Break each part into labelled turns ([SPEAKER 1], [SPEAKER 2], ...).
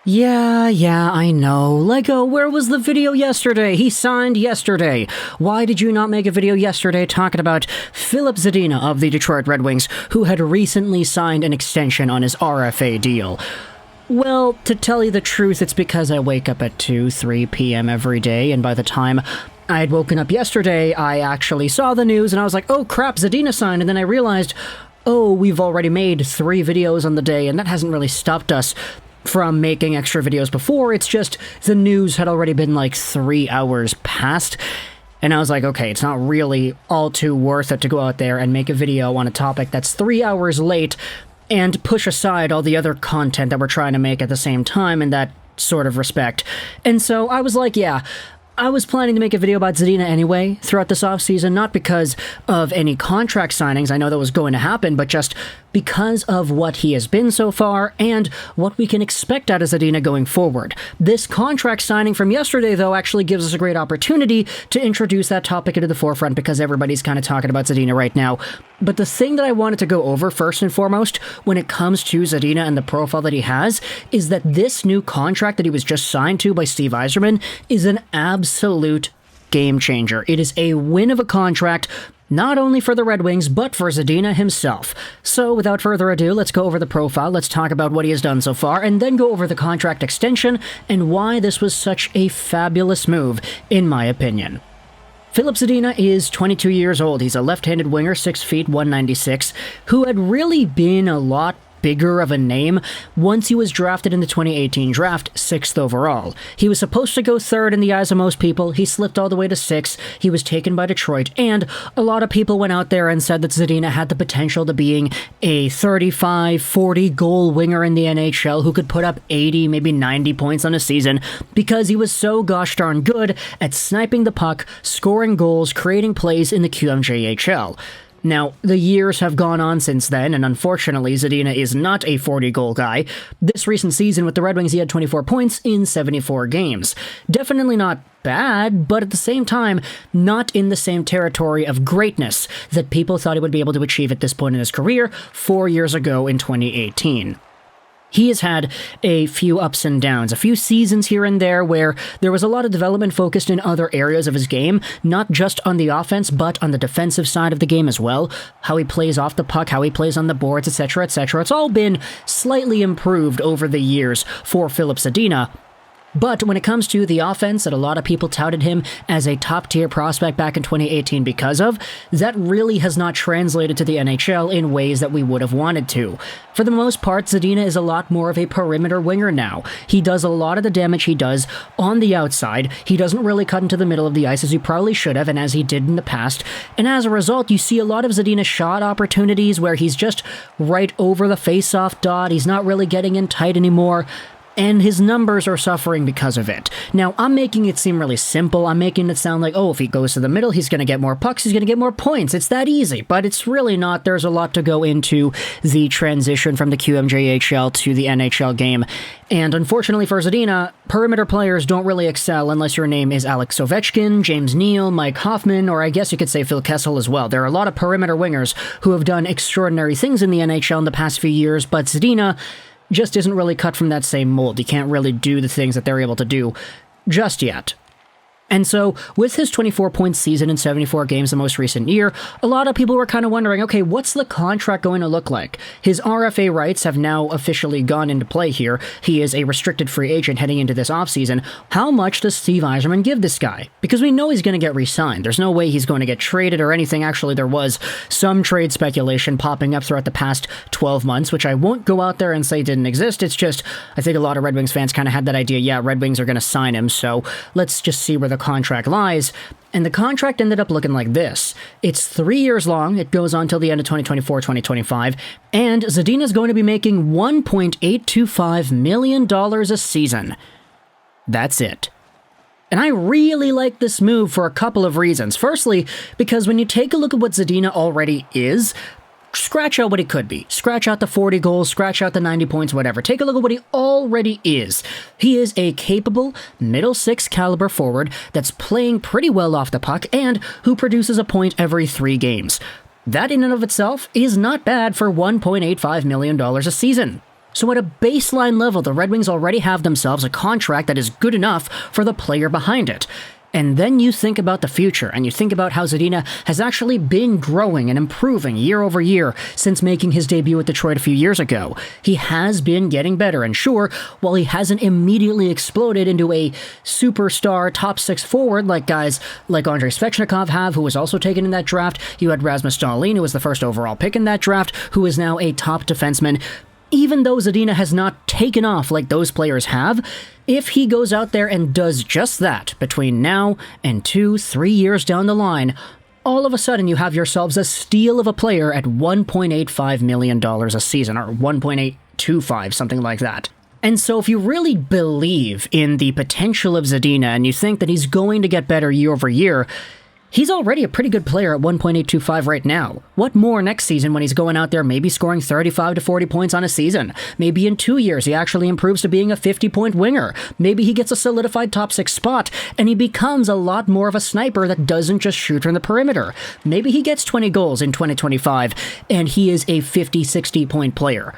[SPEAKER 1] Yeah, I know. Lego, where was the video yesterday? He signed yesterday. Why did you not make a video yesterday talking about Filip Zadina of the Detroit Red Wings, who had recently signed an extension on his RFA deal? Well, to tell you the truth, it's because I wake up at 2, 3 p.m. every day, and by the time I had woken up yesterday, I actually saw the news, and I was like, oh crap, Zadina signed, and then I realized, oh, we've already made 3 videos on the day, and that hasn't really stopped us from making extra videos before. It's just the news had already been like 3 hours past, and I was like, okay, it's not really all too worth it to go out there and make a video on a topic that's 3 hours late and push aside all the other content that we're trying to make at the same time in that sort of respect. And so I was like, yeah, I was planning to make a video about Zadina anyway throughout this offseason, not because of any contract signings, I know that was going to happen, but just because of what he has been so far and what we can expect out of Zadina going forward. This contract signing from yesterday, though, actually gives us a great opportunity to introduce that topic into the forefront because everybody's kind of talking about Zadina right now. But the thing that I wanted to go over first and foremost when it comes to Zadina and the profile that he has is that this new contract that he was just signed to by Steve Yzerman is an absolute game changer. It is a win of a contract, not only for the Red Wings, but for Zadina himself. So without further ado, let's go over the profile, let's talk about what he has done so far, and then go over the contract extension and why this was such a fabulous move, in my opinion. Filip Zadina is 22 years old. He's a left-handed winger, 6 feet, 196, who had really been a lot bigger of a name once he was drafted in the 2018 draft, 6th overall. He was supposed to go 3rd in the eyes of most people. He slipped all the way to 6th. He was taken by Detroit, and a lot of people went out there and said that Zadina had the potential to being a 35, 40 goal winger in the NHL who could put up 80, maybe 90 points on a season because he was so gosh darn good at sniping the puck, scoring goals, creating plays in the QMJHL. Now, the years have gone on since then, and unfortunately, Zadina is not a 40-goal guy. This recent season with the Red Wings, he had 24 points in 74 games. Definitely not bad, but at the same time, not in the same territory of greatness that people thought he would be able to achieve at this point in his career 4 years ago in 2018. He has had a few ups and downs, a few seasons here and there where there was a lot of development focused in other areas of his game, not just on the offense, but on the defensive side of the game as well. How he plays off the puck, how he plays on the boards, etc., etc. It's all been slightly improved over the years for Filip Zadina. But when it comes to the offense that a lot of people touted him as a top-tier prospect back in 2018 because of, that really has not translated to the NHL in ways that we would have wanted to. For the most part, Zadina is a lot more of a perimeter winger now. He does a lot of the damage he does on the outside. He doesn't really cut into the middle of the ice as he probably should have and as he did in the past. And as a result, you see a lot of Zadina shot opportunities where he's just right over the face-off dot. He's not really getting in tight anymore. And his numbers are suffering because of it. Now, I'm making it seem really simple. I'm making it sound like, oh, if he goes to the middle, he's going to get more pucks, he's going to get more points. It's that easy, but it's really not. There's a lot to go into the transition from the QMJHL to the NHL game. And unfortunately for Zadina, perimeter players don't really excel unless your name is Alex Ovechkin, James Neal, Mike Hoffman, or I guess you could say Phil Kessel as well. There are a lot of perimeter wingers who have done extraordinary things in the NHL in the past few years, but Zadina just isn't really cut from that same mold. He can't really do the things that they're able to do just yet. And so, with his 24-point season in 74 games the most recent year, a lot of people were kind of wondering, okay, what's the contract going to look like? His RFA rights have now officially gone into play here. He is a restricted free agent heading into this offseason. How much does Steve Yzerman give this guy? Because we know he's going to get re-signed. There's no way he's going to get traded or anything. Actually, there was some trade speculation popping up throughout the past 12 months, which I won't go out there and say didn't exist. It's just, I think a lot of Red Wings fans kind of had that idea, yeah, Red Wings are going to sign him, so let's just see where the contract lies. And the contract ended up looking like this. It's 3 years long. It goes on till the end of 2024-2025. And Zadina's going to be making $1.825 million a season. That's it. And I really like this move for a couple of reasons. Firstly, because when you take a look at what Zadina already is, scratch out what he could be. Scratch out the 40 goals, scratch out the 90 points, whatever. Take a look at what he already is. He is a capable, middle six caliber forward that's playing pretty well off the puck and who produces a point every 3 games. That in and of itself is not bad for $1.85 million a season. So at a baseline level, the Red Wings already have themselves a contract that is good enough for the player behind it. And then you think about the future, and you think about how Zadina has actually been growing and improving year over year since making his debut with Detroit a few years ago. He has been getting better, and sure, while he hasn't immediately exploded into a superstar top six forward like guys like Andrei Svechnikov have, who was also taken in that draft, you had Rasmus Dahlin, who was the first overall pick in that draft, who is now a top defenseman. Even though Zadina has not taken off like those players have, if he goes out there and does just that between now and 2-3 years down the line, all of a sudden you have yourselves a steal of a player at $1.85 million a season, or 1.825, something like that. And so if you really believe in the potential of Zadina and you think that he's going to get better year over year, he's already a pretty good player at 1.825 right now. What more next season when he's going out there maybe scoring 35 to 40 points on a season? Maybe in 2 years he actually improves to being a 50-point winger. Maybe he gets a solidified top six spot and he becomes a lot more of a sniper that doesn't just shoot from the perimeter. Maybe he gets 20 goals in 2025 and he is a 50-60 point player.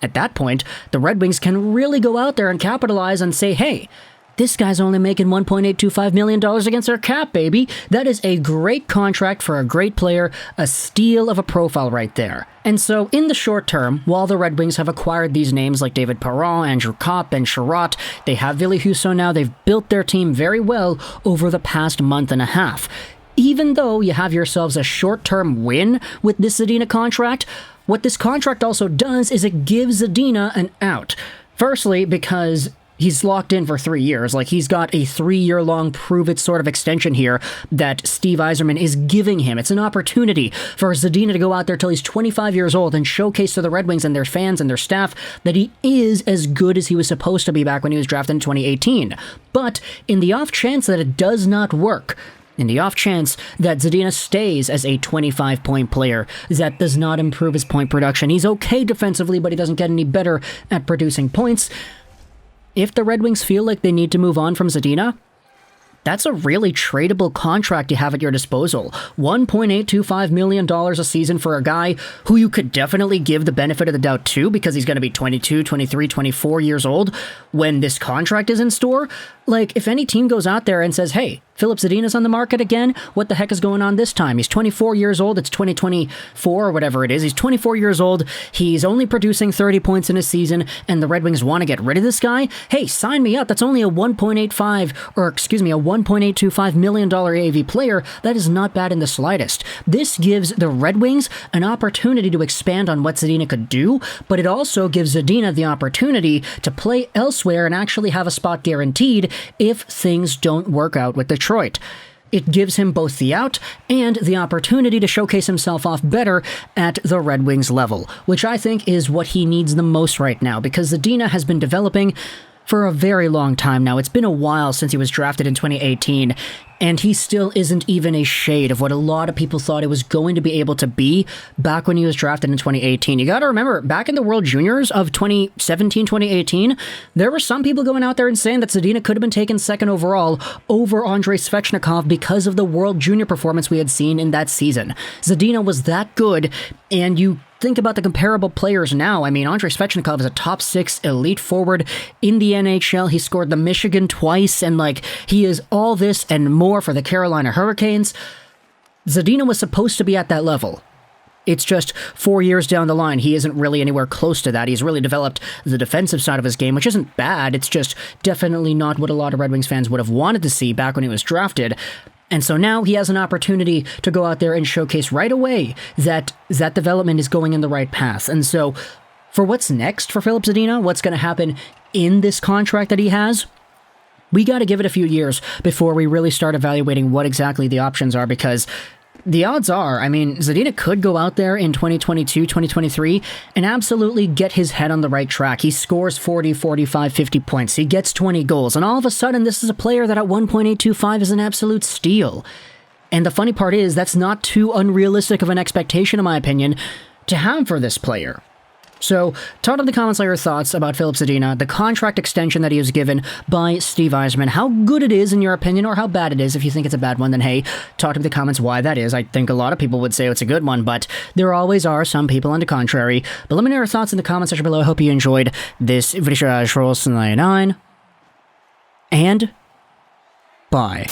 [SPEAKER 1] At that point, the Red Wings can really go out there and capitalize and say, hey, this guy's only making $1.825 million against their cap, baby. That is a great contract for a great player, a steal of a profile right there. And so, in the short term, while the Red Wings have acquired these names like David Perron, Andrew Kopp, and Sherratt, they have Ville Husso now, they've built their team very well over the past month and a half. Even though you have yourselves a short-term win with this Zadina contract, what this contract also does is it gives Zadina an out. Firstly, because he's locked in for 3 years. Like, he's got a 3-year-long prove-it sort of extension here that Steve Yzerman is giving him. It's an opportunity for Zadina to go out there till he's 25 years old and showcase to the Red Wings and their fans and their staff that he is as good as he was supposed to be back when he was drafted in 2018. But in the off chance that it does not work, in the off chance that Zadina stays as a 25-point player, that does not improve his point production, he's okay defensively, but he doesn't get any better at producing points. If the Red Wings feel like they need to move on from Zadina, that's a really tradable contract you have at your disposal. $1.825 million a season for a guy who you could definitely give the benefit of the doubt to because he's going to be 22, 23, 24 years old when this contract is in store. Like, if any team goes out there and says, hey, Filip Zadina's on the market again, what the heck is going on this time? He's 24 years old, it's 2024 or whatever it is. He's 24 years old, he's only producing 30 points in a season, and the Red Wings want to get rid of this guy? Hey, sign me up. That's only a $1.825 million AAV player. That is not bad in the slightest. This gives the Red Wings an opportunity to expand on what Zadina could do, but it also gives Zadina the opportunity to play elsewhere and actually have a spot guaranteed if things don't work out with Detroit. It gives him both the out and the opportunity to showcase himself off better at the Red Wings level, which I think is what he needs the most right now, because Zadina has been developing for a very long time now. It's been a while since he was drafted in 2018, and he still isn't even a shade of what a lot of people thought he was going to be able to be back when he was drafted in 2018. You gotta remember, back in the World Juniors of 2017, 2018, there were some people going out there and saying that Zadina could have been taken second overall over Andrei Svechnikov because of the World Junior performance we had seen in that season. Zadina was that good, and you think about the comparable players now. I mean, Andrei Svechnikov is a top 6 elite forward in the NHL. He scored the Michigan twice, and he is all this and more for the Carolina Hurricanes. Zadina was supposed to be at that level. It's just 4 years down the line, he isn't really anywhere close to that. He's really developed the defensive side of his game, which isn't bad. It's just definitely not what a lot of Red Wings fans would have wanted to see back when he was drafted. And so now he has an opportunity to go out there and showcase right away that that development is going in the right path. And so for what's next for Filip Zadina, what's going to happen in this contract that he has, we got to give it a few years before we really start evaluating what exactly the options are, because the odds are, I mean, Zadina could go out there in 2022, 2023 and absolutely get his head on the right track. He scores 40, 45, 50 points. He gets 20 goals. And all of a sudden, this is a player that at 1.825 is an absolute steal. And the funny part is, that's not too unrealistic of an expectation, in my opinion, to have for this player. So, talk in the comments all your thoughts about Filip Zadina, the contract extension that he was given by Steve Yzerman, how good it is in your opinion, or how bad it is. If you think it's a bad one, then hey, talk in the comments why that is. I think a lot of people would say it's a good one, but there always are some people on the contrary. But let me know your thoughts in the comment section below. I hope you enjoyed this video. Rosén, and bye.